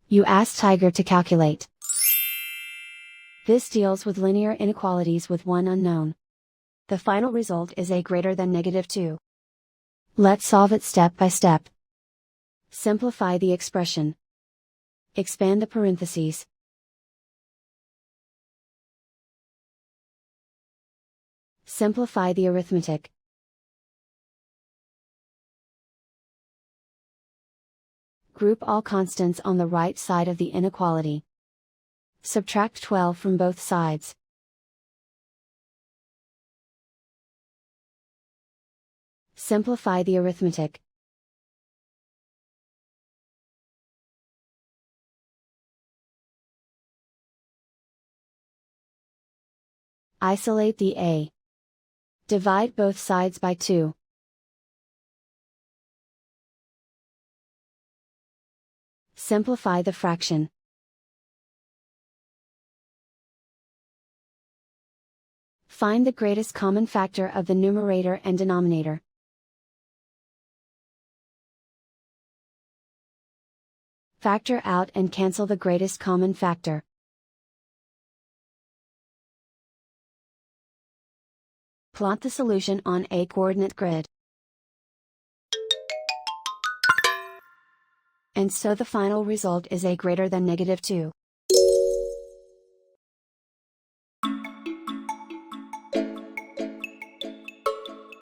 You ask Tiger to calculate. This deals with linear inequalities with one unknown. The final result is a greater than -2. Let's solve it step by step. Simplify the expression. Expand the parentheses. Simplify the arithmetic. Group all constants on the right side of the inequality. Subtract 12 from both sides. Simplify the arithmetic. Isolate the a. Divide both sides by 2. Simplify the fraction. Find the greatest common factor of the numerator and denominator. Factor out and cancel the greatest common factor. Plot the solution on a coordinate grid. And so the final result is a greater than -2.